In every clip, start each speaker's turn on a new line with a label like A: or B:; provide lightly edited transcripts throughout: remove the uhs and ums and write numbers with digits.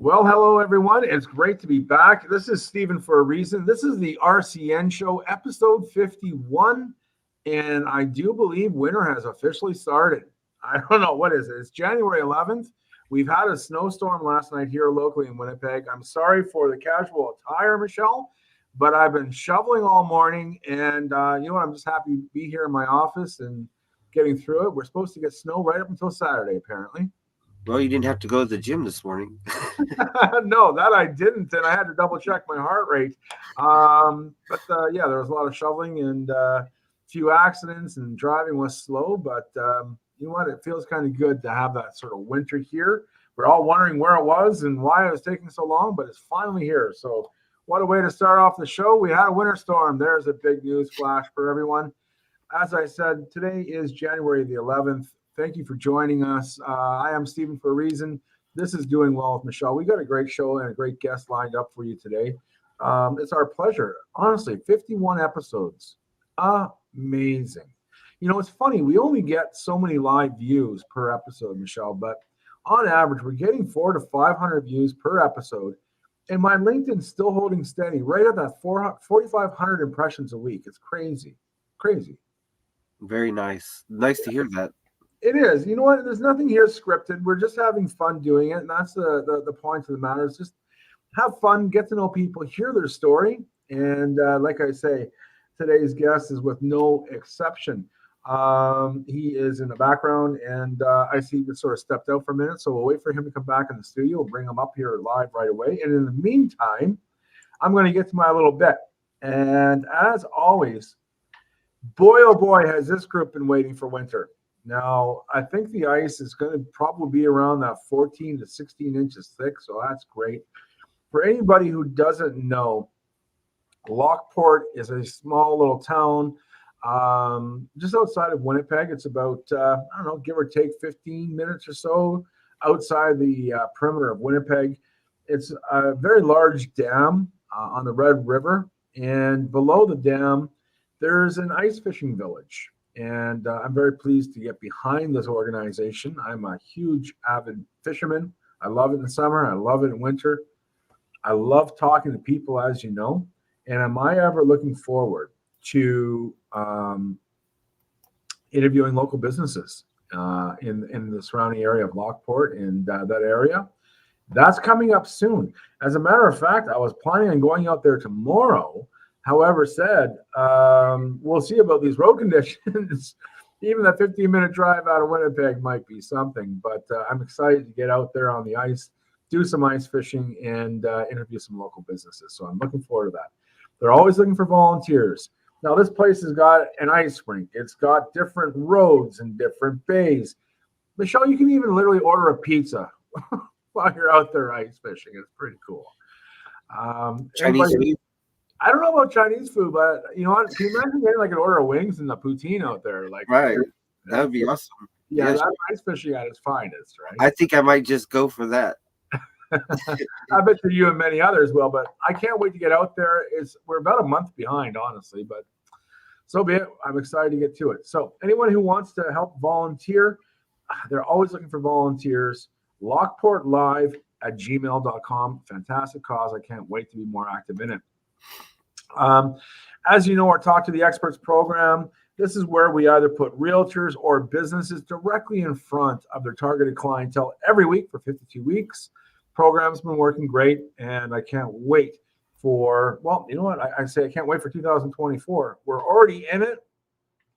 A: Well, hello, everyone. It's great to be back. This is Stephen for a reason. This is the RCN Show, episode 51. And I do believe winter has officially started. I don't know. What is it? It's January 11th. We've had a snowstorm last night here locally in Winnipeg. I'm sorry for the casual attire, Michelle, but I've been shoveling all morning. And you know what? I'm just happy to be here in my office and getting through it. We're supposed to get snow right up until Saturday, apparently.
B: Well, you didn't have to go to the gym this morning.
A: No, that I didn't, and I had to double check my heart rate. Yeah, there was a lot of shoveling and a few accidents, and driving was slow. But you know what? It feels kind of good to have that sort of winter here. We're all wondering where it was and why it was taking so long, but it's finally here. So, what a way to start off the show. We had a winter storm. There's a big news flash for everyone. As I said, today is January the 11th. Thank you for joining us. I am Stephen for a reason. This is Doing Well with Michelle. We got a great show and a great guest lined up for you today. It's our pleasure. Honestly, 51 episodes. Amazing. You know, it's funny. We only get so many live views per episode, Michelle, but on average, we're getting 400 to 500 views per episode. And my LinkedIn's still holding steady right at that 4,500 impressions a week. It's crazy. Crazy.
B: Very nice. Nice to hear that.
A: It is. You know what? There's nothing here scripted. We're just having fun doing it. And that's the point of the matter. Is just have fun, get to know people, hear their story. And like I say, today's guest is with no exception. He is in the background, and I see he sort of stepped out for a minute. So we'll wait for him to come back in the studio. We'll bring him up here live right away. And in the meantime, I'm going to get to my little bit. And as always, boy, oh boy, has this group been waiting for winter. Now, I think the ice is going to probably be around that 14 to 16 inches thick, so that's great. For anybody who doesn't know, Lockport is a small little town just outside of Winnipeg. It's about, I don't know, give or take 15 minutes or so outside the perimeter of Winnipeg. It's a very large dam on the Red River, and below the dam, there's an ice fishing village. And I'm very pleased to get behind this organization. I'm a huge avid fisherman. I love it in the summer. I love it in winter. I love talking to people, as you know. And am I ever looking forward to interviewing local businesses in the surrounding area of Lockport and that area? That's coming up soon. As a matter of fact, I was planning on going out there tomorrow. However, said, we'll see about these road conditions. Even that 15-minute drive out of Winnipeg might be something, but I'm excited to get out there on the ice, do some ice fishing, and interview some local businesses. So I'm looking forward to that. They're always looking for volunteers. Now, this place has got an ice rink. It's got different roads and different bays. Michelle, you can even literally order a pizza while you're out there ice fishing. It's pretty cool.
B: Chinese food?
A: I don't know about Chinese food, but you know what? Can you imagine getting like an order of wings and a poutine out there? Like,
B: right. That would be awesome.
A: Yeah, that's ice fishing at its finest, right?
B: I think I might just go for that.
A: I bet you and many others will, but I can't wait to get out there. We're about a month behind, honestly, but so be it. I'm excited to get to it. So anyone who wants to help volunteer, they're always looking for volunteers. LockportLive@gmail.com. Fantastic cause. I can't wait to be more active in it. As you know, our Talk to the Experts program, this is where we either put realtors or businesses directly in front of their targeted clientele every week for 52 weeks. Program's been working great, and I can't wait for, well, you know what? I say I can't wait for 2024. We're already in it,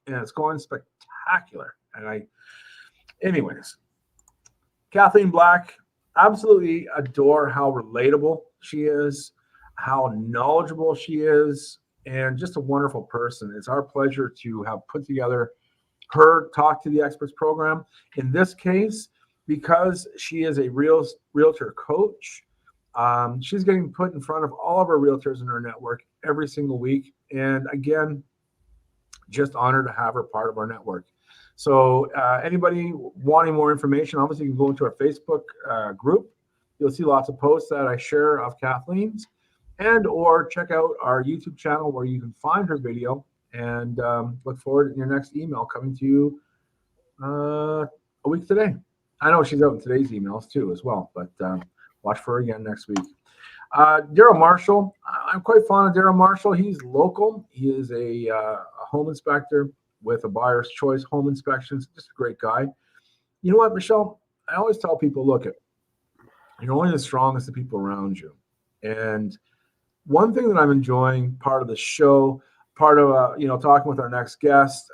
A: and it's going spectacular. Anyways, Kathleen Black, absolutely adore how relatable she is, how knowledgeable she is, and just a wonderful person. It's our pleasure to have put together her Talk to the Experts program. In this case, because she is a realtor coach, she's getting put in front of all of our realtors in our network every single week. And again, just honored to have her part of our network. So anybody wanting more information, obviously you can go into our Facebook group. You'll see lots of posts that I share of Kathleen's, and or check out our YouTube channel where you can find her video, and look forward to your next email coming to you a week today. I know she's out in today's emails too as well, but Watch for her again next week. Daryl Marshall. I'm quite fond of Daryl Marshall. He's local. He is a home inspector with a buyer's choice home inspections. Just a great guy. You know what, Michelle? I always tell people, look, you're only as strong as the people around you. And one thing that I'm enjoying, part of the show, part of talking with our next guest,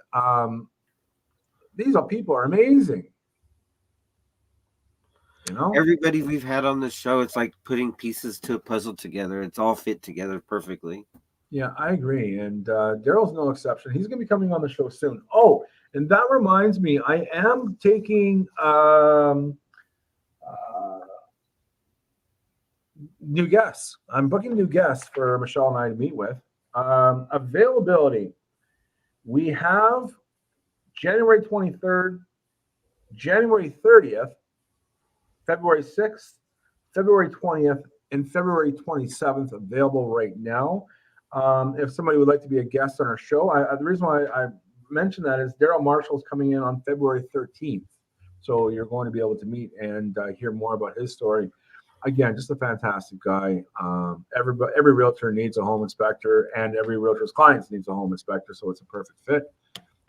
A: these people are amazing.
B: Everybody we've had on the show, it's like putting pieces to a puzzle together. It's all fit together perfectly.
A: Yeah, I agree. And Daryl's no exception. He's going to be coming on the show soon. Oh, and that reminds me, I am taking new guests. I'm booking new guests for Michelle and I to meet with. Availability. We have January 23rd, January 30th, February 6th, February 20th, and February 27th available right now. If somebody would like to be a guest on our show, the reason why I mentioned that is Daryl Marshall's coming in on February 13th. So you're going to be able to meet and hear more about his story. Again, just a fantastic guy. Every realtor needs a home inspector, and every realtor's clients needs a home inspector. So it's a perfect fit.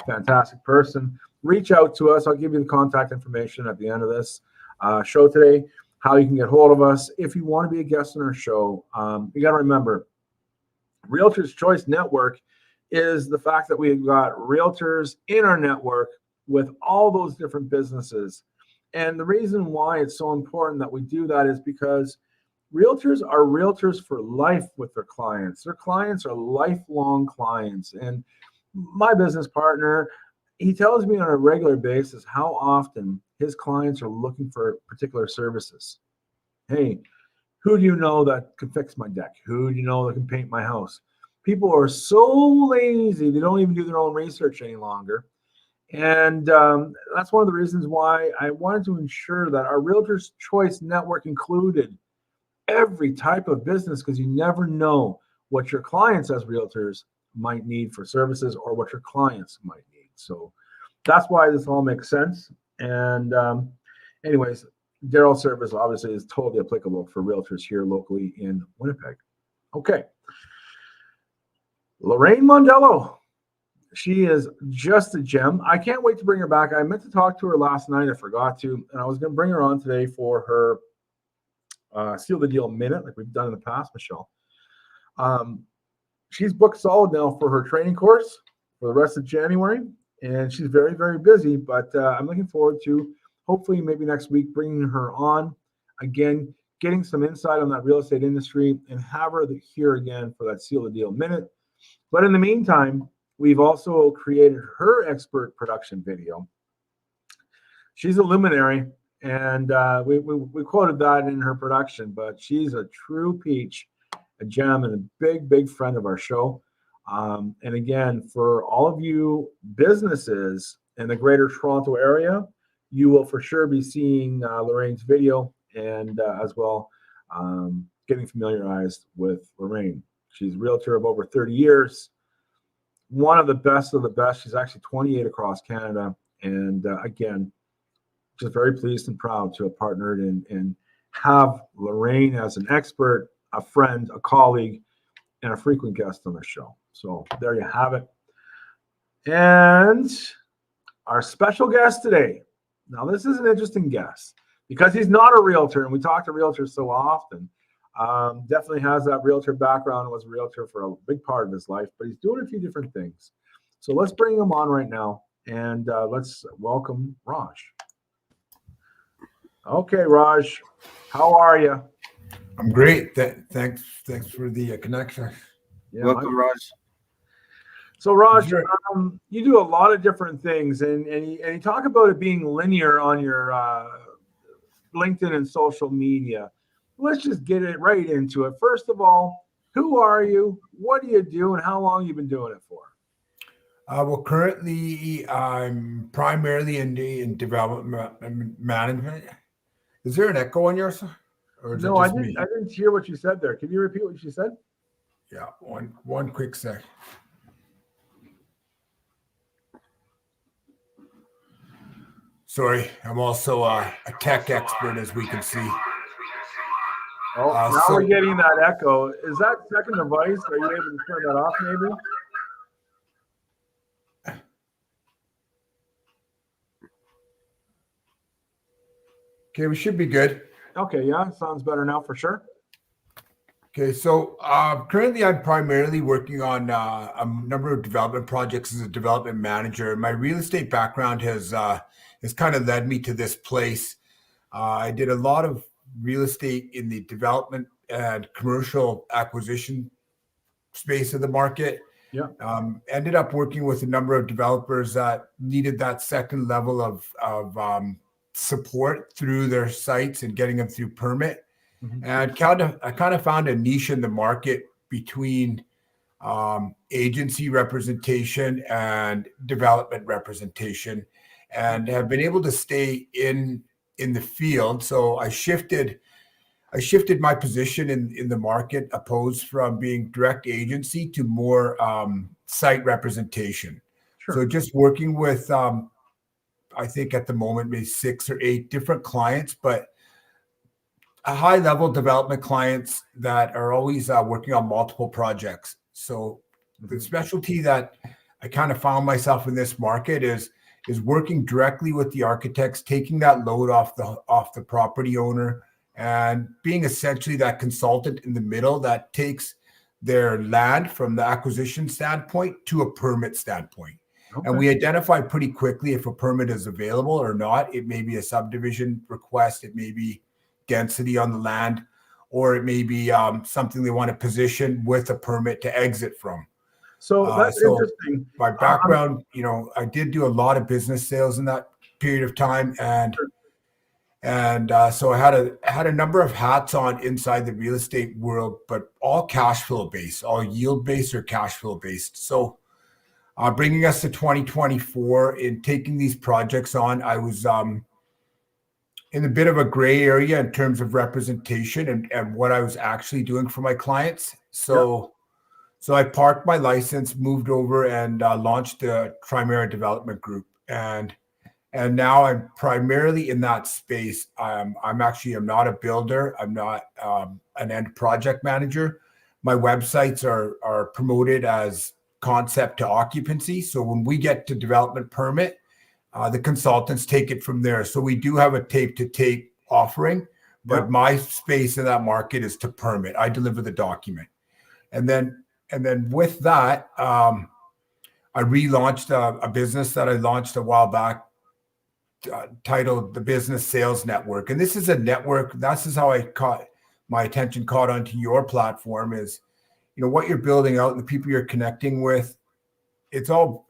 A: Fantastic person. Reach out to us. I'll give you the contact information at the end of this show today, how you can get hold of us. If you want to be a guest on our show, you got to remember, Realtors Choice Network is the fact that we've got realtors in our network with all those different businesses. And the reason why it's so important that we do that is because realtors are realtors for life with their clients. Their clients are lifelong clients. And my business partner, he tells me on a regular basis how often his clients are looking for particular services. Hey, who do you know that can fix my deck? Who do you know that can paint my house? People are so lazy, they don't even do their own research any longer. And that's one of the reasons why I wanted to ensure that our Realtors Choice Network included every type of business, because you never know what your clients as realtors might need for services or what your clients might need. So that's why this all makes sense. And anyways, Daryl's service obviously is totally applicable for realtors here locally in Winnipeg. Okay. Lorraine Mondello. She is just a gem. I can't wait to bring her back. I meant to talk to her last night. I forgot to, and I was going to bring her on today for her Seal the Deal Minute, like we've done in the past, Michelle. She's booked solid now for her training course for the rest of January, and she's very, very busy, but I'm looking forward to hopefully maybe next week bringing her on again, getting some insight on that real estate industry, and have her here again for that Seal the Deal Minute. But in the meantime, we've also created her expert production video. She's a luminary, and we quoted that in her production, but she's a true peach, a gem, and a big, big friend of our show. And again, for all of you businesses in the greater Toronto area, you will for sure be seeing Lorraine's video, and as well getting familiarized with Lorraine. She's a realtor of over 30 years. One of the best of the best. She's actually 28 across Canada. And again, just very pleased and proud to have partnered and have Lorraine as an expert, a friend, a colleague, and a frequent guest on the show. So there you have it. And our special guest today. Now, this is an interesting guest because he's not a realtor, and we talk to realtors so often. Definitely has that realtor background, was a realtor for a big part of his life, but he's doing a few different things. So let's bring him on right now, and let's welcome Raj. Okay, Raj, how are you?
C: I'm great. Thanks for the connection.
B: Yeah, welcome, Raj.
A: So, Raj, you do a lot of different things, and you talk about it being linear on your LinkedIn and social media. Let's just get it right into it. First of all, who are you? What do you do? And how long you been doing it for?
C: Well, currently I'm primarily in development management. Is there an echo on yours?
A: Or is no, I didn't hear what you said there. Can you repeat what you said?
C: Yeah, one quick sec. Sorry, I'm also a tech expert, as we can see.
A: Oh, now
C: So
A: we're getting that echo. Is that second device? Are you able to turn that off maybe?
C: okay, we should be good.
A: Okay, yeah, sounds better now for sure.
C: Okay, so currently I'm primarily working on a number of development projects as a development manager. My real estate background has kind of led me to this place. I did a lot of real estate in the development and commercial acquisition space of the market.
A: Yeah.
C: Ended up working with a number of developers that needed that second level of support through their sites and getting them through permit.
A: Mhm.
C: And I kind of found a niche in the market between agency representation and development representation, and have been able to stay in the field. So I shifted my position in the market, opposed from being direct agency to more site representation.
A: Sure.
C: So just working with I think at the moment maybe 6 or 8 different clients, but a high level development clients that are always working on multiple projects. So the specialty that I kind of found myself in this market is working directly with the architects, taking that load off the property owner, and being essentially that consultant in the middle that takes their land from the acquisition standpoint to a permit standpoint.
A: Okay.
C: And we identify pretty quickly if a permit is available or not. It may be a subdivision request, it may be density on the land, or it may be something they want to position with a permit to exit from.
A: So that's interesting.
C: My background, I did do a lot of business sales in that period of time, and so I had a number of hats on inside the real estate world, but all cash flow based, all yield based or cash flow based. So bringing us to 2024 in taking these projects on, I was in a bit of a gray area in terms of representation and what I was actually doing for my clients. So I parked my license, moved over, and launched the Trimera Development Group. And now I'm primarily in that space. I'm not a builder. I'm not an end project manager. My websites are promoted as concept to occupancy. So when we get to development permit, the consultants take it from there. So we do have a tape to tape offering, but my space in that market is to permit. I deliver the document. And then with that, I relaunched a business that I launched a while back, titled the Business Sales Network. And this is a network. This is how my attention caught onto your platform is, what you're building out and the people you're connecting with. It's all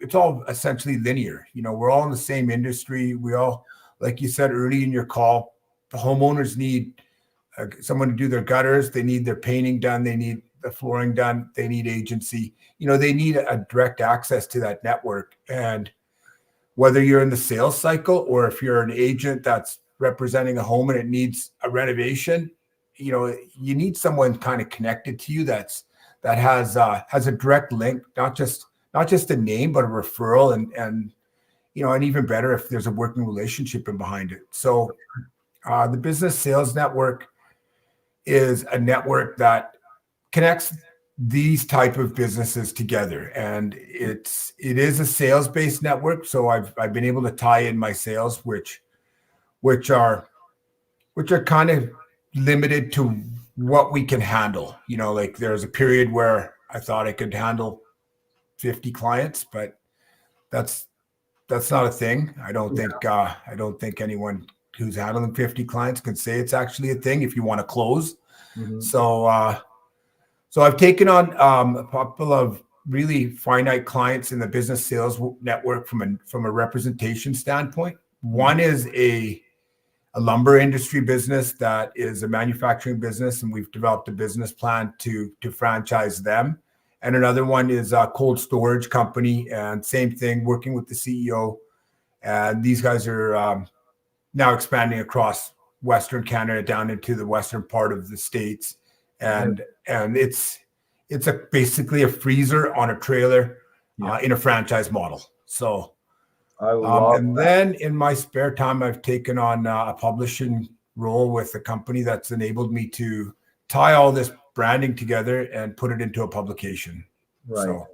C: essentially linear. We're all in the same industry. We all, like you said early in your call, the homeowners need someone to do their gutters. They need their painting done. They need the flooring done. They need agency. They need a direct access to that network. And whether you're in the sales cycle or if you're an agent that's representing a home and it needs a renovation, you need someone kind of connected to you that has a direct link, not just a name, but a referral, and even better if there's a working relationship in behind it. So the Business Sales Network is a network that connects these type of businesses together, and it is a sales-based network. So I've been able to tie in my sales, which are kind of limited to what we can handle. Like there's a period where I thought I could handle 50 clients, but that's not a thing. I don't think anyone who's handling 50 clients can say it's actually a thing if you want to close. Mm-hmm. So I've taken on a couple of really finite clients in the Business Sales Network from a representation standpoint. One is a lumber industry business that is a manufacturing business, and we've developed a business plan to franchise them. And another one is a cold storage company, and same thing, working with the CEO. And these guys are now expanding across Western Canada down into the western part of the States. And it's basically a freezer on a trailer in a franchise model. So I love and that. Then in my spare time, I've taken on a publishing role with a company that's enabled me to tie all this branding together and put it into a publication.
A: Right.
C: So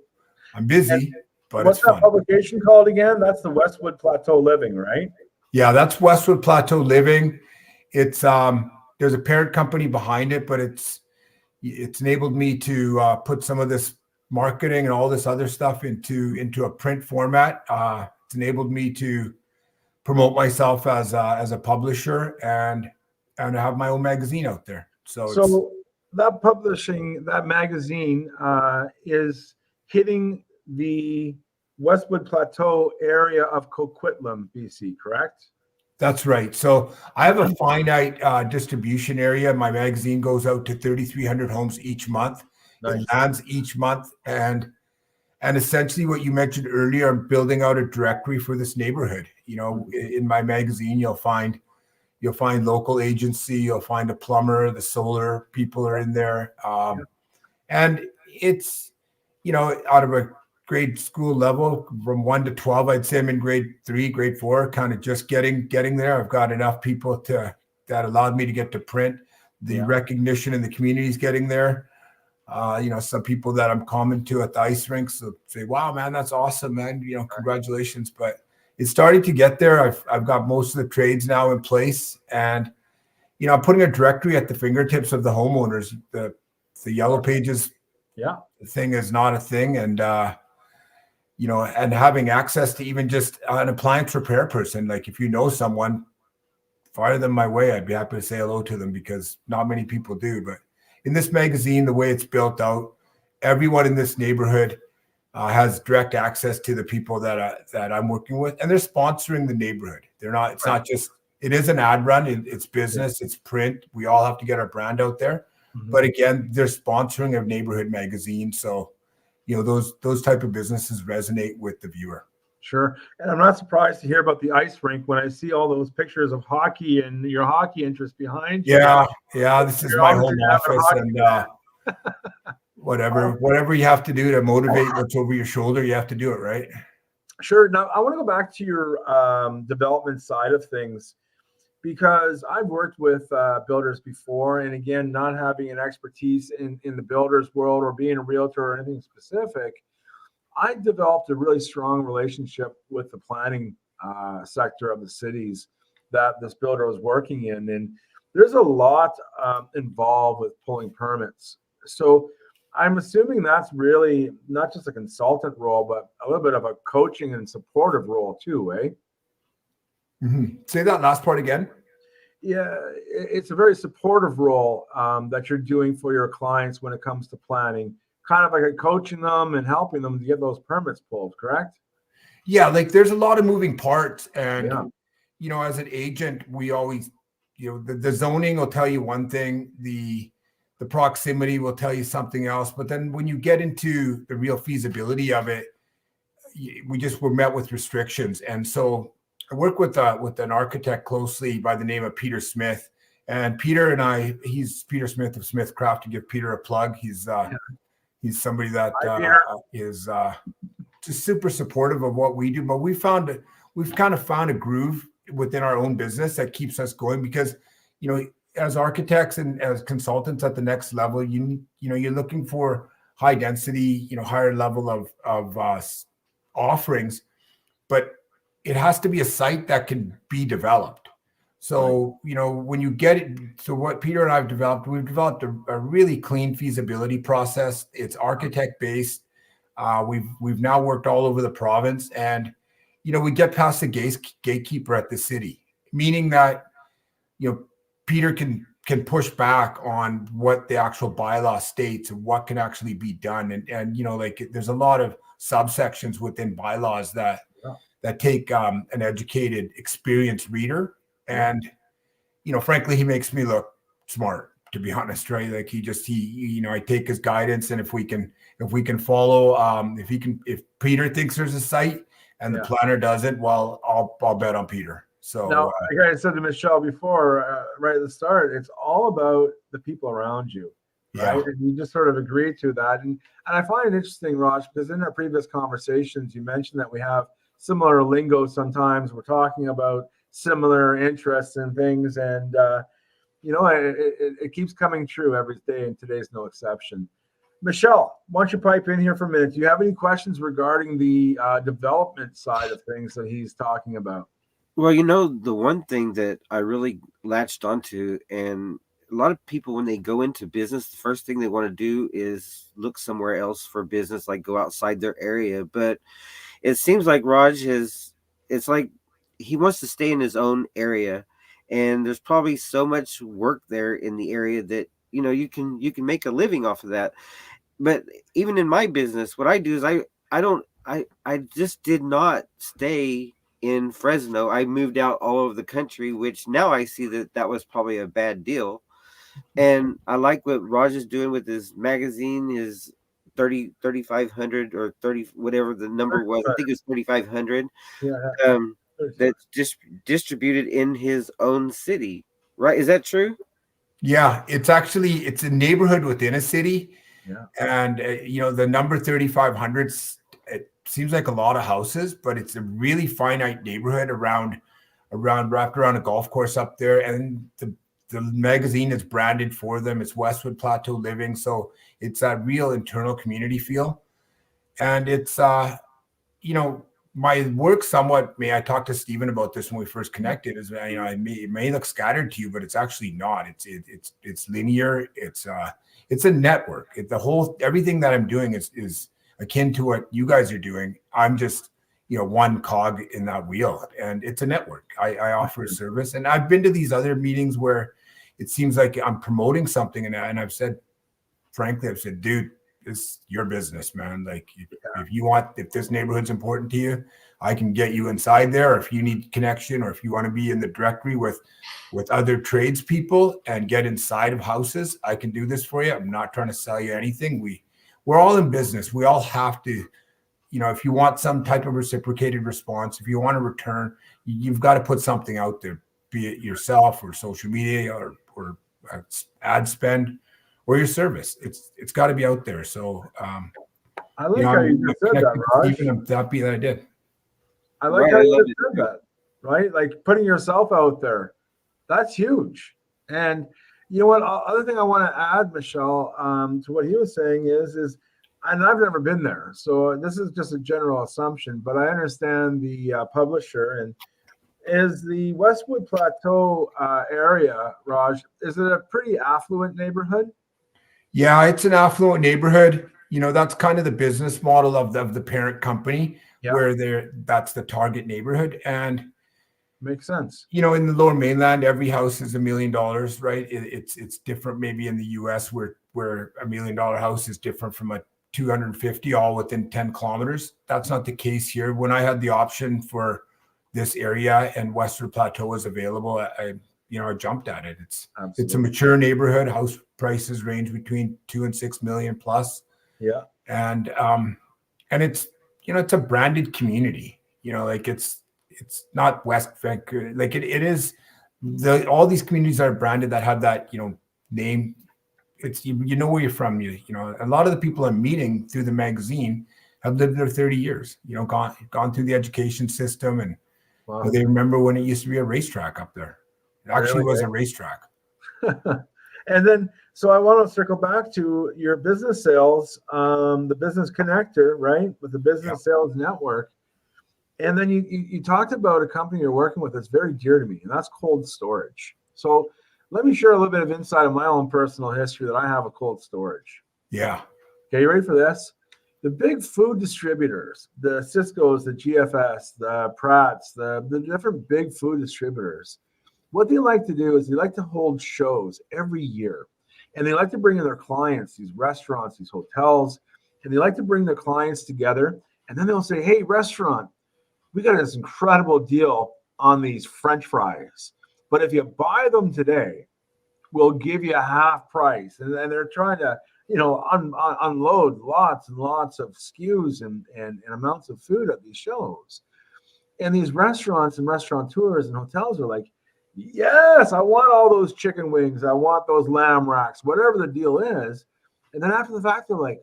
C: I'm busy, but
A: what's
C: it's
A: that
C: fun.
A: publication called again? That's the Westwood Plateau Living, right?
C: Yeah, that's Westwood Plateau Living. It's there's a parent company behind it, but it's enabled me to put some of this marketing and all this other stuff into a print format. It's enabled me to promote myself as a publisher and have my own magazine out there.
A: So that publishing, that magazine is hitting the Westwood Plateau area of Coquitlam, BC, correct?
C: That's right. So I have a finite distribution area. My magazine goes out to 3,300 homes each month. Nice. It lands each month, and essentially what you mentioned earlier, I'm building out a directory for this neighborhood. You know, in my magazine, you'll find local agency, you'll find a plumber, the solar people are in there, and it's, you know, out of a grade school level from 1 to 12, I'd say I'm in grade 3, grade 4, kind of just getting there. I've got enough people that allowed me to get to print. The recognition in the community is getting there. You know, some people that I'm common to at the ice rinks will say, "Wow, man, that's awesome, man. You know, congratulations." But it's starting to get there. I've got most of the trades now in place, and you know, I'm putting a directory at the fingertips of the homeowners. The yellow pages, thing is not a thing, and you know, and having access to even just an appliance repair person. Like if you know someone, fire them my way. I'd be happy to say hello to them because not many people do. But in this magazine, the way it's built out, everyone in this neighborhood has direct access to the people that I'm working with, and they're sponsoring the neighborhood. They're not. It's not just. It is an ad run. It's business. It's print. We all have to get our brand out there. But again, they're sponsoring a neighborhood magazine, so you know those type of businesses resonate with the viewer.
A: Sure. And I'm not surprised to hear about the ice rink when I see all those pictures of hockey and your hockey interest behind you.
C: Yeah. This is my home office, and whatever you have to do to motivate what's over your shoulder, you have to do it, right?
A: Sure. Now I want to go back to your development side of things, because I've worked with builders before, and again, not having an expertise in the builder's world or being a realtor or anything specific, I developed a really strong relationship with the planning sector of the cities that this builder was working in. And there's a lot involved with pulling permits. So I'm assuming that's really not just a consultant role, but a little bit of a coaching and supportive role too, eh?
C: Say that last part again.
A: Yeah, it's a very supportive role that you're doing for your clients when it comes to planning, kind of like coaching them and helping them to get those permits pulled, correct?
C: Yeah, like there's a lot of moving parts, and you know, as an agent, we always, you know, the zoning will tell you one thing, the proximity will tell you something else, but then when you get into the real feasibility of it, we're met with restrictions. And so I work with an architect closely by the name of Peter Smith, and Peter and he's Peter Smith of Smith Craft, to give Peter a plug. He's somebody that is just super supportive of what we do. But we've kind of found a groove within our own business that keeps us going, because, you know, as architects and as consultants at the next level, you know, you're looking for high density, you know, higher level of offerings, but it has to be a site that can be developed. So, you know, when you get it, so what Peter and I have developed, we've developed a really clean feasibility process. It's architect based. We've now worked all over the province, and, you know, we get past the gatekeeper at the city, meaning that, you know, Peter can push back on what the actual bylaw states and what can actually be done. And, you know, like there's a lot of subsections within bylaws that take an educated, experienced reader. And, you know, frankly, he makes me look smart, to be honest, right? Like he you know, I take his guidance, and if we can follow, if Peter thinks there's a site and the planner doesn't, well, I'll bet on Peter. So
A: now, like I said to Michelle before, right at the start, it's all about the people around you, right? And you just sort of agree to that. And I find it interesting, Raj, because in our previous conversations, you mentioned that we have similar lingo sometimes. We're talking about similar interests and things. And, it keeps coming true every day, and today's no exception. Michelle, why don't you pipe in here for a minute? Do you have any questions regarding the development side of things that he's talking about?
B: Well, the one thing that I really latched onto, and a lot of people, when they go into business, the first thing they want to do is look somewhere else for business, like go outside their area. But it seems like it's like he wants to stay in his own area. And there's probably so much work there in the area that, you can make a living off of that. But even in my business, what I do is I just did not stay in Fresno. I moved out all over the country, which now I see that was probably a bad deal. And I like what Raj is doing with his magazine, his 3,500 or 30, whatever the number was. I think it was 3,500.
A: Yeah.
B: That's just distributed in his own city, right? Is that true?
C: Yeah, it's a neighborhood within a city.
A: Yeah.
C: And the number 3,500, it seems like a lot of houses, but it's a really finite neighborhood wrapped around a golf course up there. And the magazine is branded for them. It's Westwood Plateau Living, so it's a real internal community feel. And it's my work somewhat, I talked to Stephen about this when we first connected, is it may look scattered to you, but it's actually not. It's linear. It's a network. Everything that I'm doing is akin to what you guys are doing. I'm just one cog in that wheel, and it's a network. I offer a service, and I've been to these other meetings where it seems like I'm promoting something, and I've said, dude, it's your business, man. Like if this neighborhood's important to you, I can get you inside there. Or if you need connection, or if you want to be in the directory with other tradespeople and get inside of houses, I can do this for you. I'm not trying to sell you anything. We're all in business. We all have to, if you want some type of reciprocated response, if you want to return, you've got to put something out there, be it yourself or social media or ad spend, or your service. It's got to be out there. So
A: I like how you just said that, Raj.
C: I'm happy that I did.
A: I like how you just said that, right? Like putting yourself out there. That's huge. And you know what? Other thing I want to add, Michelle, to what he was saying is, and I've never been there, so this is just a general assumption, but I understand the publisher. And is the Westwood Plateau area, Raj, is it a pretty affluent neighborhood?
C: Yeah, it's an affluent neighborhood. That's kind of the business model of the parent company, where that's the target neighborhood. And
A: makes sense.
C: In the Lower Mainland, every house is $1 million, right? It's different maybe in the US where $1 million house is different from a 250 all within 10 kilometers. That's not the case here. When I had the option for this area and Westwood Plateau was available, I jumped at it. It's a mature neighborhood. House prices range between 2 and 6 million plus.
A: Yeah.
C: And it's it's a branded community. It's not West Vancouver. Like it is all these communities are branded that have that name. It's where you're from. A lot of the people I'm meeting through the magazine have lived there 30 years. Gone through the education system, and they remember when it used to be a racetrack up there. It actually was a racetrack.
A: And then, so I want to circle back to your business sales, the business connector, right? With the business sales network. And then you talked about a company you're working with that's very dear to me, and that's cold storage. So let me share a little bit of insight of my own personal history that I have with cold storage.
C: Yeah.
A: Okay, you ready for this? The big food distributors, the Cisco's, the GFS, the Pratt's, the different big food distributors, what they like to do is they like to hold shows every year. And they like to bring in their clients, these restaurants, these hotels, and they like to bring their clients together. And then they'll say, hey, restaurant, we got this incredible deal on these French fries. But if you buy them today, we'll give you a half price. And then they're trying to, unload lots and lots of SKUs and amounts of food at these shows. And these restaurants and restaurateurs and hotels are like, yes, I want all those chicken wings. I want those lamb racks, whatever the deal is. And then after the fact, they're like,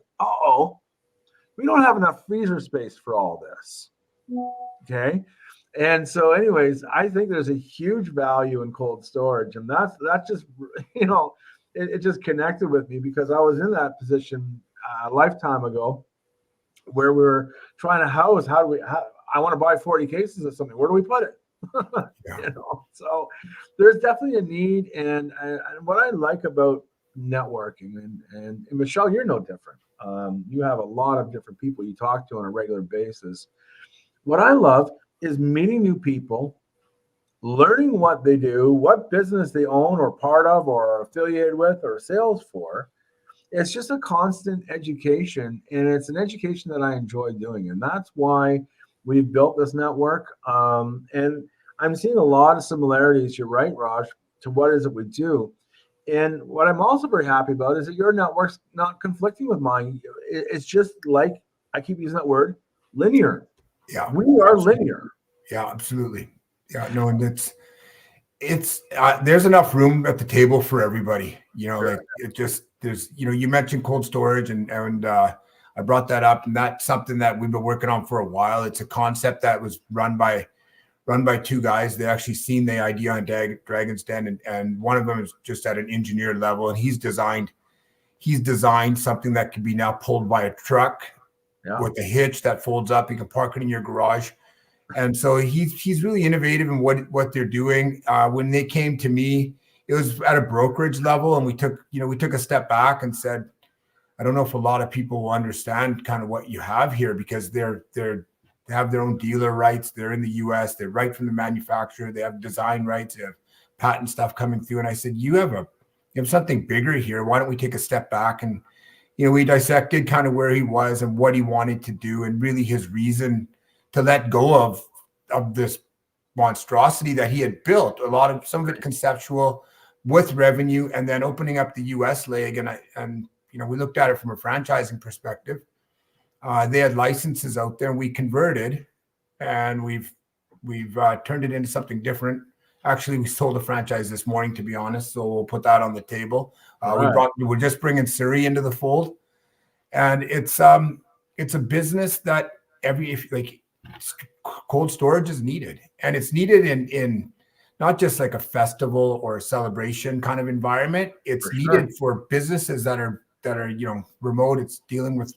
A: we don't have enough freezer space for all this. Okay. And so, anyways, I think there's a huge value in cold storage, and that's just it just connected with me because I was in that position a lifetime ago where we're trying to house. I want to buy 40 cases of something. Where do we put it?
C: Yeah.
A: So there's definitely a need, and what I like about networking, and Michelle, you're no different. You have a lot of different people you talk to on a regular basis. What I love is meeting new people, learning what they do, what business they own or part of or are affiliated with or sales for. It's just a constant education, and it's an education that I enjoy doing, and that's why we've built this network. And I'm seeing a lot of similarities. You're right, Raj, to what is it we do. And what I'm also very happy about is that your network's not conflicting with mine. It's just like, I keep using that word, linear.
C: Yeah.
A: We are linear.
C: Yeah, absolutely. Yeah, no, and it's there's enough room at the table for everybody.
A: Sure.
C: Like it just there's you mentioned cold storage and I brought that up, and that's something that we've been working on for a while. It's a concept that was run by two guys. They actually seen the idea on Dragon's Den, and one of them is just at an engineer level, and he's designed something that can be now pulled by a truck with a hitch that folds up. You can park it in your garage. And so he's really innovative in what they're doing. When they came to me, it was at a brokerage level, and we took a step back and said, I don't know if a lot of people will understand kind of what you have here, because they have their own dealer rights. They're in the US. They're right from the manufacturer. They have design rights. They have patent stuff coming through. And I said, you have something bigger here. Why don't we take a step back? And we dissected kind of where he was and what he wanted to do, and really his reason to let go of this monstrosity that he had built. Some of it conceptual with revenue, and then opening up the US leg. And we looked at it from a franchising perspective. They had licenses out there, and we converted, and we've turned it into something different. Actually, we sold a franchise this morning, to be honest, so we'll put that on the table.
A: Right.
C: We're just bringing Surrey into the fold, and it's a business that cold storage is needed, and it's needed in not just like a festival or a celebration kind of environment. It's needed for businesses that are remote. It's dealing with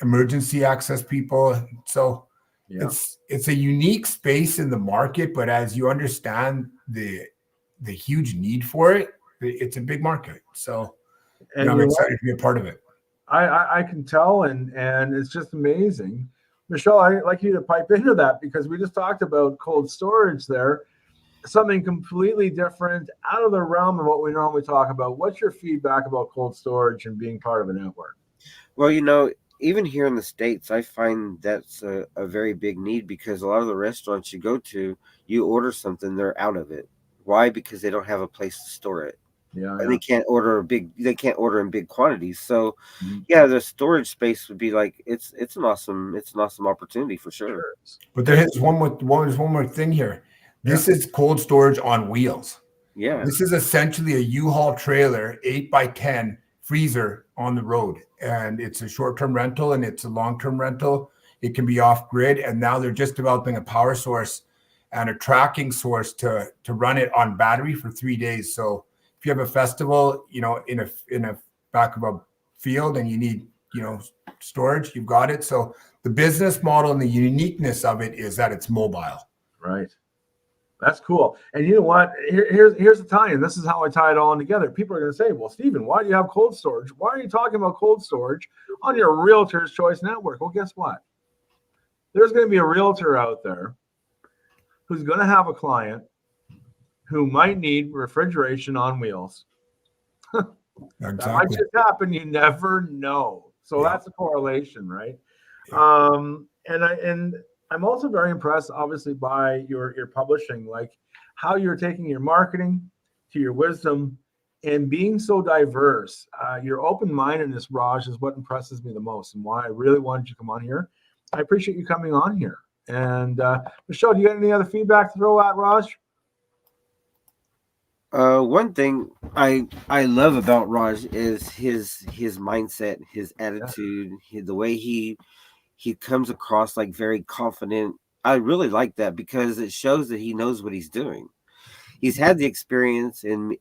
C: emergency access people. So it's a unique space in the market, but as you understand the huge need for it, it's a big market. So I'm excited to be a part of it.
A: I can tell, and it's just amazing. Michelle, I'd like you to pipe into that, because we just talked about cold storage there, something completely different, out of the realm of what we normally talk about. What's your feedback about cold storage and being part of a network?
B: Well, even here in the States, I find that's a very big need, because a lot of the restaurants you go to, you order something, they're out of it. Why? Because they don't have a place to store it. And they can't order in big quantities. So the storage space would be like, it's an awesome opportunity for sure.
C: But there's one more thing here. This is cold storage on wheels.
B: Yeah.
C: This is essentially a U-Haul trailer, 8x10 freezer on the road. And it's a short-term rental, and it's a long-term rental. It can be off-grid. And now they're just developing a power source and a tracking source to run it on battery for 3 days. So if you have a festival, in a back of a field, and you need, storage, you've got it. So the business model and the uniqueness of it is that it's mobile.
A: Right. That's cool. And you know what? Here's the tie-in. This is how I tie it all in together. People are going to say, well, Stephen, why do you have cold storage? Why are you talking about cold storage on your Realtor's Choice Network? Well, guess what? There's going to be a realtor out there who's going to have a client who might need refrigeration on wheels.
C: Exactly.
A: That might just happen. You never know. So that's a correlation, right? And I'm also very impressed, obviously, by your publishing, like how you're taking your marketing to your wisdom and being so diverse. Your open-mindedness, Raj, is what impresses me the most, and why I really wanted you to come on here. I appreciate you coming on here. And Michelle, do you got any other feedback to throw at Raj?
B: One thing I love about Raj is his mindset, his attitude, the way he comes across like very confident, I really like that because it shows that he knows what he's doing. He's had the experience in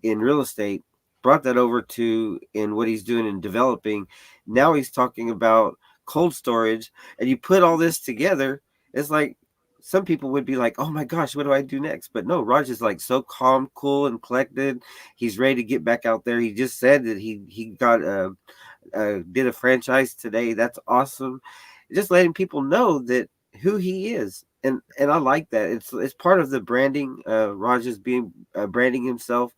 B: real estate, brought that over to in what he's doing in developing. Now he's talking about cold storage, and you put all this together, it's like some people would be like, "Oh my gosh, what do I do next?" But no, Raj is like so calm, cool, and collected. He's ready to get back out there. He just said that he got did a franchise today. That's awesome. Just letting people know that who he is, and I like that. It's part of the branding. Raj is being branding himself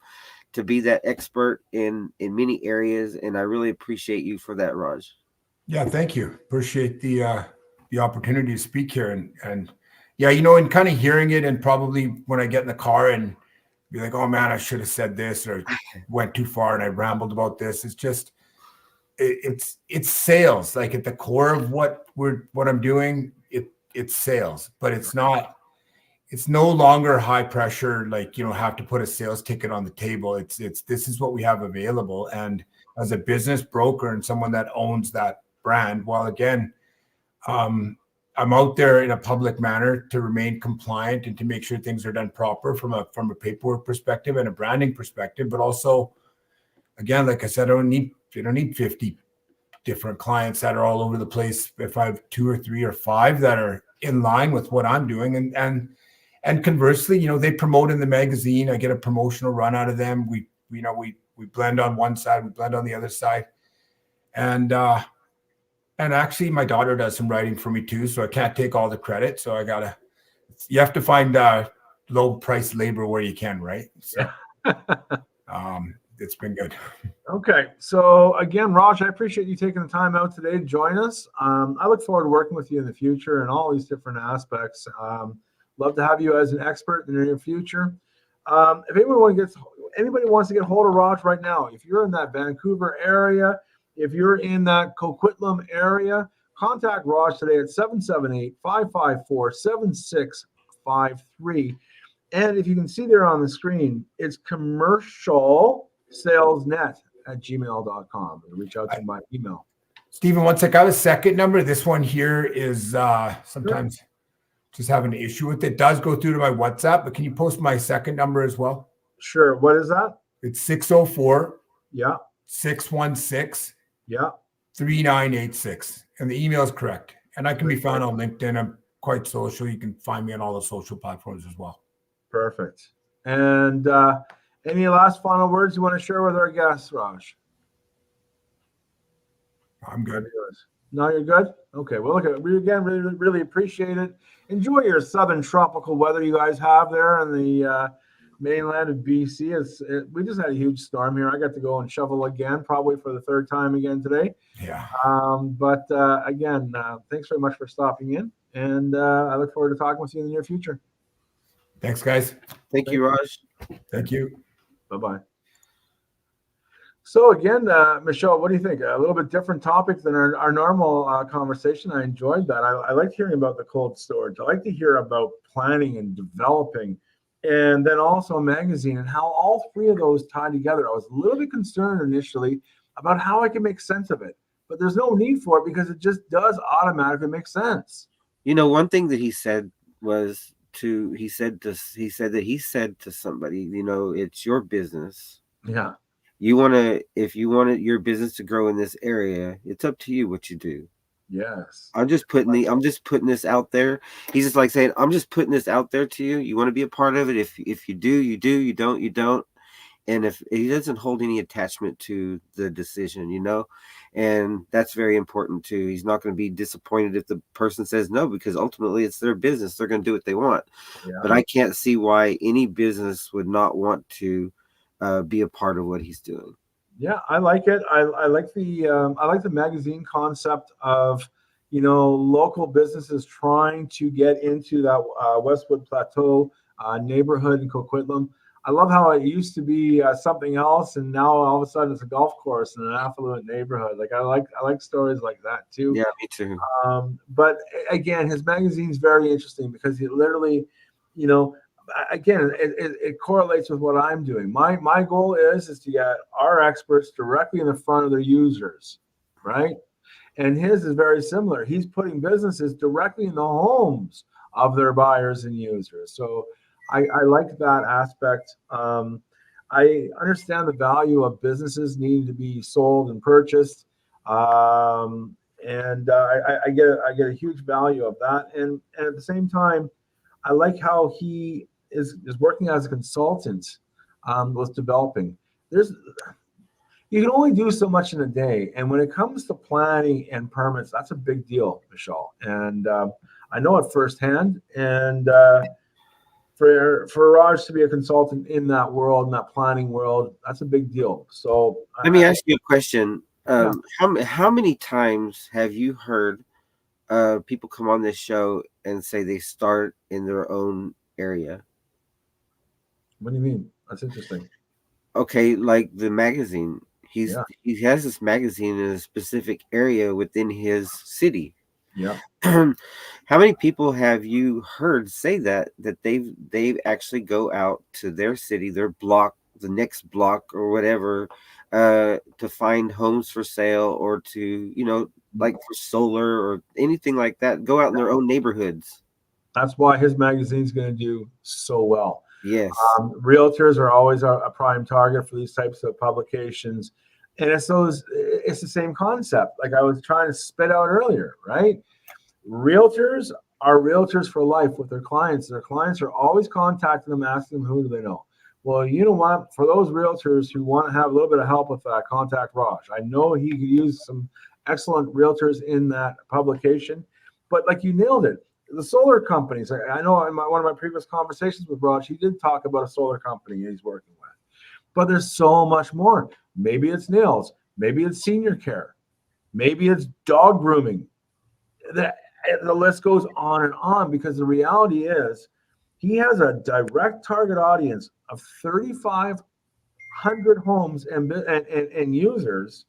B: to be that expert in many areas, and I really appreciate you for that, Raj.
C: Yeah, thank you. Appreciate the opportunity to speak here, and yeah, you know, and kind of hearing it, and probably when I get in the car and be like, oh man, I should have said this, or went too far and I rambled about this. It's just it's sales. Like at the core of what I'm doing, it's sales, but it's not. It's no longer high pressure, like, you know, have to put a sales ticket on the table. It's this is what we have available. And as a business broker and someone that owns that brand, well, again, I'm out there in a public manner to remain compliant and to make sure things are done proper from a paperwork perspective and a branding perspective. But also, again, like I said, I don't need 50 different clients that are all over the place. If I have 2 or 3 or 5 that are in line with what I'm doing, and conversely, you know, they promote in the magazine. I get a promotional run out of them. We blend on one side, we blend on the other side. And actually my daughter does some writing for me too. So I can't take all the credit. So you have to find low price labor where you can, right? So it's been good.
A: Okay. So again, Raj, I appreciate you taking the time out today to join us. I look forward to working with you in the future in all these different aspects. Love to have you as an expert in the near future. If anybody wants to get hold of Raj right now, if you're in that Vancouver area, if you're in that Coquitlam area, contact Raj today at 778-554-7653. And if you can see there on the screen, it's commercialsalesnet@gmail.com. Reach out to me by email.
C: Stephen, once I got a second number, this one here is sometimes just having an issue with it. It does go through to my WhatsApp, but can you post my second number as well?
A: Sure. What is that?
C: It's 604
A: Yeah.
C: 616
A: Yeah.
C: 3986. And the email is correct. And I can be found on LinkedIn. I'm quite social. You can find me on all the social platforms as well.
A: Perfect. And any last final words you want to share with our guests, Raj?
C: I'm good.
A: No, you're good? Okay. Well, look, we again really, really appreciate it. Enjoy your southern tropical weather you guys have there in the mainland of BC. We just had a huge storm here. I got to go and shovel again, probably for the 3rd time again today.
C: Yeah.
A: But again, thanks very much for stopping in. And I look forward to talking with you in the near future.
C: Thanks, guys.
B: Thank you, Raj.
C: Thank you.
A: Bye-bye. So again, Michelle, what do you think? A little bit different topic than our normal conversation. I enjoyed that. I liked hearing about the cold storage. I like to hear about planning and developing, and then also a magazine and how all 3 of those tie together. I was a little bit concerned initially about how I can make sense of it, but there's no need for it because it just does automatically make sense.
B: You know, one thing that he said was he said that he said to somebody, you know, it's your business.
A: Yeah.
B: If you want your business to grow in this area, it's up to you what you do.
A: Yes.
B: I'm just putting this out there. He's just like saying, I'm just putting this out there to you. You want to be a part of it. If you do, you do. You don't, you don't. And if he doesn't hold any attachment to the decision, you know, and that's very important too. He's not going to be disappointed if the person says no, because ultimately it's their business. They're going to do what they want. Yeah. But I can't see why any business would not want to be a part of what he's doing.
A: Yeah, I like it. I like the magazine concept of, you know, local businesses trying to get into that Westwood Plateau neighborhood in Coquitlam. I love how it used to be something else, and now all of a sudden it's a golf course in an affluent neighborhood. Like I like stories like that too.
B: Yeah, me too.
A: But again, his magazine's very interesting because he literally, you know, again, it correlates with what I'm doing. My goal is to get our experts directly in the front of their users, right? And his is very similar. He's putting businesses directly in the homes of their buyers and users. So I like that aspect. I understand the value of businesses needing to be sold and purchased. And I get a huge value of that. And at the same time, I like how he is working as a consultant with developing. There's You can only do so much in a day, and when it comes to planning and permits, that's a big deal, Michelle. And I know it firsthand. And for Raj to be a consultant in that world, in that planning world, that's a big deal. So
B: Let me ask you a question.
A: Yeah.
B: How many times have you heard people come on this show and say they start in their own area?
A: What do you mean? That's interesting.
B: Okay, like the magazine.
A: Yeah.
B: He has this magazine in a specific area within his city.
A: Yeah.
B: How many people have you heard say that they've actually go out to their city, their block, the next block or whatever, to find homes for sale or to, like for solar or anything like that, go out in their own neighborhoods?
A: That's why his magazine's going to do so well.
B: Yes.
A: Realtors are always a prime target for these types of publications. And it's the same concept, like I was trying to spit out earlier, right? Realtors are realtors for life with their clients. Their clients are always contacting them, asking them, who do they know? Well, you know what? For those realtors who want to have a little bit of help with that, contact Raj. I know he could use some excellent realtors in that publication. But like you nailed it, the solar companies. I know in one of my previous conversations with Raj, he did talk about a solar company he's working with. But there's so much more. Maybe it's nails. Maybe it's senior care. Maybe it's dog grooming. The list goes on and on, because the reality is he has a direct target audience of 3,500 homes and users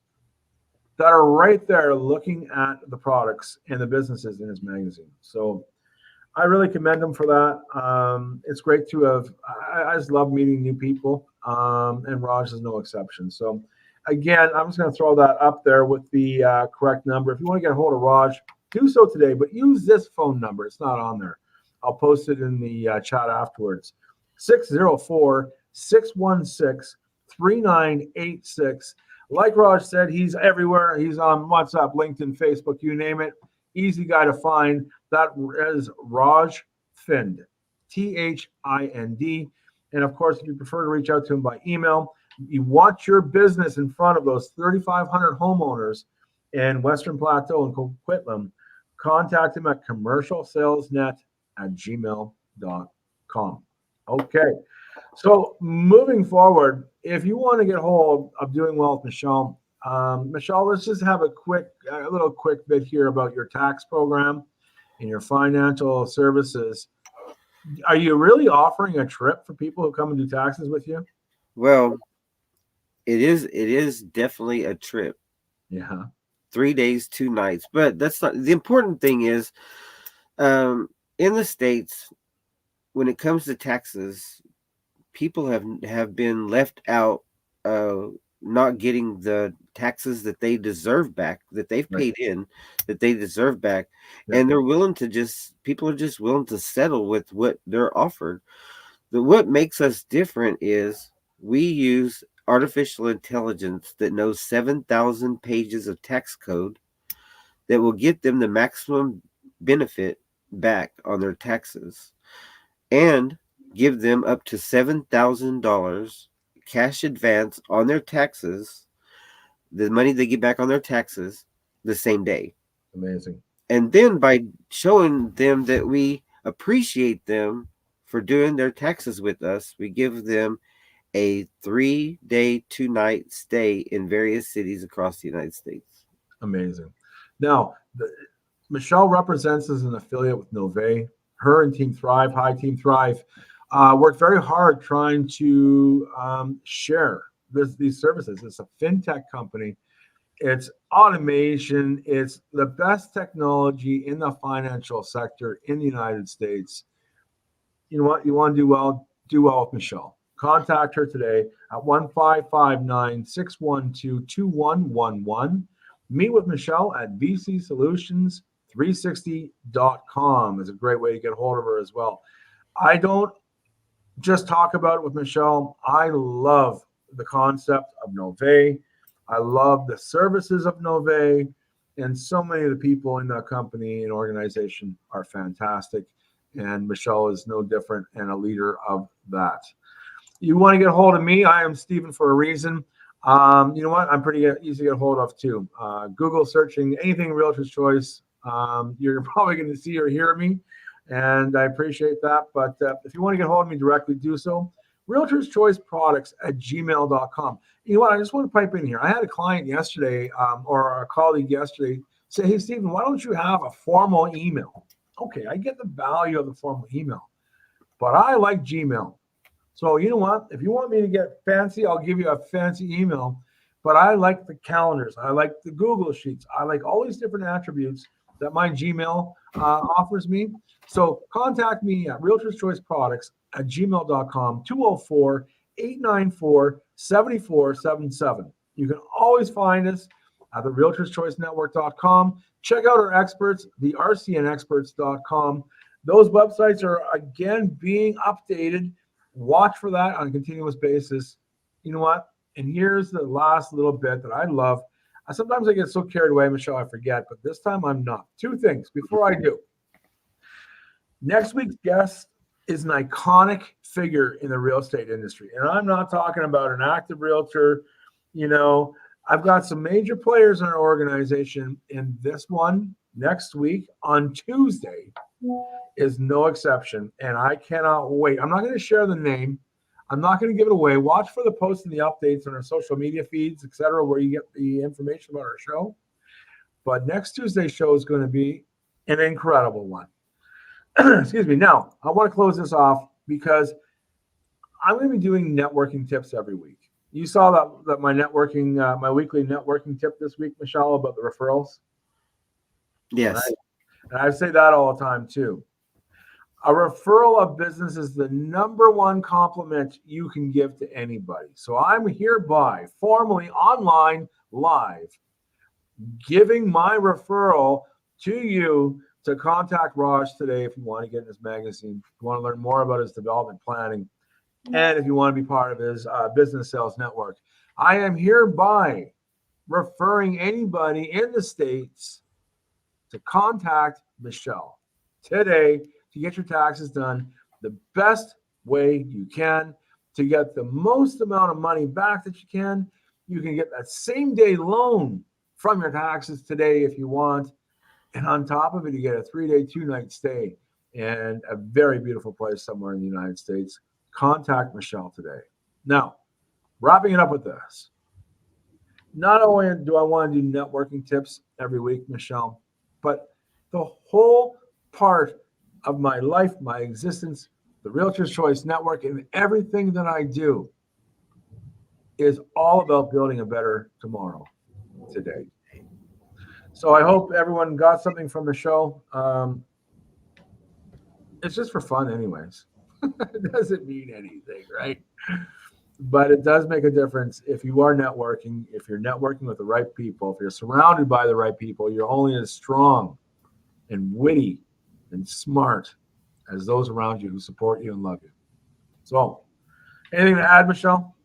A: that are right there looking at the products and the businesses in his magazine. So I really commend him for that. It's great to have. I just love meeting new people, and Raj is no exception. So, again, I'm just going to throw that up there with the correct number. If you want to get a hold of Raj, do so today, but use this phone number. It's not on there. I'll post it in the chat afterwards. 604-616-3986. Like Raj said, he's everywhere. He's on WhatsApp, LinkedIn, Facebook, you name it. Easy guy to find. That is Raj Thind, Thind. And of course, if you prefer to reach out to him by email, you want your business in front of those 3,500 homeowners in Western Plateau and Coquitlam, contact him at commercialsalesnet@gmail.com. Okay. So moving forward, if you want to get hold of Doing Well with Michelle, Michelle, let's just have a little quick bit here about your tax program and your financial services. Are you really offering a trip for people who come and do taxes with you?
B: Well, it is definitely a trip.
A: Yeah.
B: 3 days, 2 nights. But that's not the important thing. Is in the States, when it comes to taxes, people have been left out, not getting the taxes that they deserve back, that they've paid in, that they deserve back.
A: Yeah.
B: And people are just willing to settle with what they're offered. What makes us different is we use artificial intelligence that knows 7,000 pages of tax code that will get them the maximum benefit back on their taxes, and give them up to $7,000 cash advance on their taxes, the money they get back on their taxes, the same day.
A: Amazing.
B: And then by showing them that we appreciate them for doing their taxes with us, we give them a 3-day, 2-night stay in various cities across the United States.
A: Amazing. Now, Michelle represents as an affiliate with Nove. Her and Team Thrive, Hi Team Thrive, worked very hard trying to share these services. It's a fintech company. It's automation. It's the best technology in the financial sector in the United States. You know what? You want to do well with Michelle. Contact her today at 1-559-612-2111. Meet with Michelle at vcsolutions360.com is a great way to get a hold of her as well. I don't just talk about it with Michelle. I love the concept of Nove. I love the services of Nove. And so many of the people in that company and organization are fantastic. And Michelle is no different and a leader of that. You want to get a hold of me? I am Stephen for a reason. You know what? I'm pretty easy to get a hold of too. Google searching anything Realtor's Choice. You're probably going to see or hear me, and I appreciate that. But if you want to get a hold of me directly, do so. Realtor's Choice Products at gmail.com. You know what? I just want to pipe in here. I had a client yesterday, or a colleague yesterday, say, "Hey, Stephen, why don't you have a formal email?" Okay, I get the value of the formal email, but I like Gmail. So you know what? If you want me to get fancy, I'll give you a fancy email. But I like the calendars. I like the Google Sheets. I like all these different attributes that my Gmail offers me. So contact me at Realtor's Choice Products at gmail.com, 204-894-7477. You can always find us at the realtorschoicenetwork.com. Check out our experts, the rcnexperts.com. Those websites are, again, being updated. Watch for that on a continuous basis. You know what? And here's the last little bit that I love. Sometimes I get so carried away, Michelle, I forget, but this time I'm not. Two things before I do. Next week's guest is an iconic figure in the real estate industry. And I'm not talking about an active realtor. You know, I've got some major players in our organization, and this one next week on Tuesday is no exception, and I cannot wait. I'm not going to share the name. I'm not going to give it away. Watch for the posts and the updates on our social media feeds, etc., where you get the information about our show. But next Tuesday's show is going to be an incredible one. Excuse me. Now, I want to close this off because I'm going to be doing networking tips every week. You saw that my networking, my weekly networking tip this week, Michelle, about the referrals.
B: Yes.
A: Right? And I say that all the time too. A referral of business is the number one compliment you can give to anybody. So I'm hereby formally online live giving my referral to you to contact Raj today if you want to get in his magazine, if you want to learn more about his development planning, and if you want to be part of his business sales network. I am hereby referring anybody in the States to contact Michelle today to get your taxes done the best way you can, to get the most amount of money back that you can. You can get that same day loan from your taxes today if you want. And on top of it, you get a 3-day, 2-night stay in a very beautiful place somewhere in the United States. Contact Michelle today. Now, wrapping it up with this. Not only do I want to do networking tips every week, Michelle, but the whole part of my life, my existence, the Realtor's Choice Network, and everything that I do is all about building a better tomorrow today. So I hope everyone got something from the show. It's just for fun anyways. It doesn't mean anything, right? But it does make a difference if you are networking, if you're networking with the right people, if you're surrounded by the right people, you're only as strong and witty and smart as those around you who support you and love you. So, anything to add, Michelle?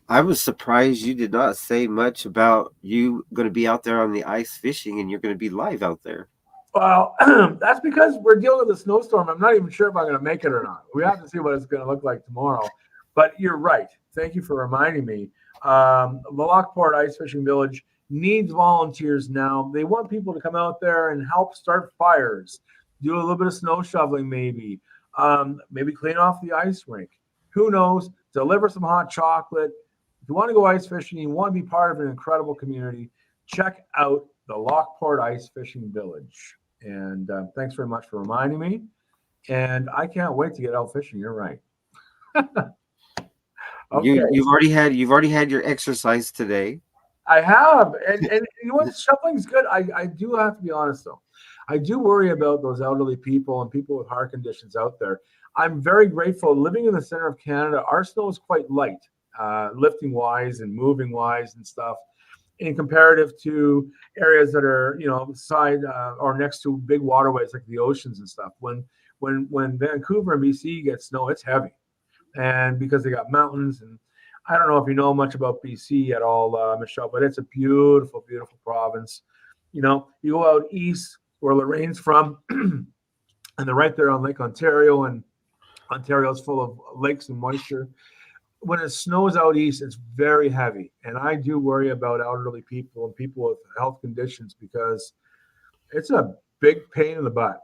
B: I was surprised you did not say much about you going to be out there on the ice fishing and you're going to be live out there.
A: Well, that's because we're dealing with a snowstorm. I'm not even sure if I'm going to make it or not. We have to see what it's going to look like tomorrow. But you're right. Thank you for reminding me. The Lockport Ice Fishing Village needs volunteers now. They want people to come out there and help start fires, do a little bit of snow shoveling maybe clean off the ice rink. Who knows? Deliver some hot chocolate. If you want to go ice fishing, you want to be part of an incredible community, check out the Lockport Ice Fishing Village. And thanks very much for reminding me. And I can't wait to get out fishing. You're right.
B: Okay. You've already had your exercise today.
A: I have, and you know what? Shoveling's good. I do have to be honest though. I do worry about those elderly people and people with heart conditions out there. I'm very grateful. Living in the center of Canada, our snow is quite light, lifting wise and moving wise and stuff. in comparative to areas that are, side or next to big waterways like the oceans and stuff. When Vancouver and BC get snow, it's heavy, and because they got mountains. And I don't know if you know much about BC at all, Michelle, but it's a beautiful, beautiful province. You go out east where Lorraine's from, and they're right there on Lake Ontario, and Ontario's full of lakes and moisture. When it snows out east, it's very heavy. And I do worry about elderly people and people with health conditions because it's a big pain in the butt.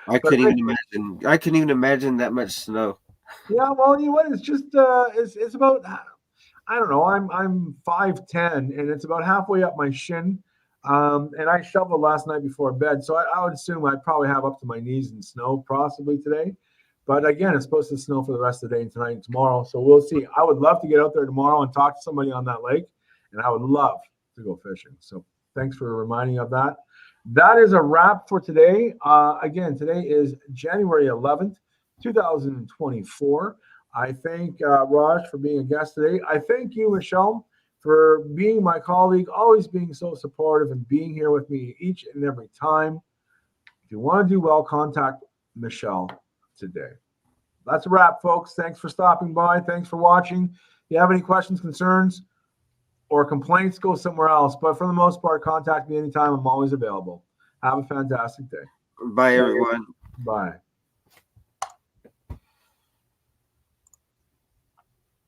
B: I couldn't even imagine. I couldn't even imagine that much snow.
A: Yeah, well, you know what? It's just it's about, I don't know. I'm 5'10", and it's about halfway up my shin. And I shoveled last night before bed, so I would assume I'd probably have up to my knees in snow possibly today. But again, it's supposed to snow for the rest of the day and tonight and tomorrow, so we'll see. I would love to get out there tomorrow and talk to somebody on that lake, and I would love to go fishing. So thanks for reminding me of that. That is a wrap for today. Again, today is January 11th, 2024. I thank Raj for being a guest today. I thank you, Michelle, for being my colleague, always being so supportive and being here with me each and every time. If you want to do well, contact Michelle today. That's a wrap, folks. Thanks for stopping by. Thanks for watching. If you have any questions, concerns, or complaints, go somewhere else. But for the most part, contact me anytime. I'm always available. Have a fantastic day.
B: Bye, everyone.
A: Bye.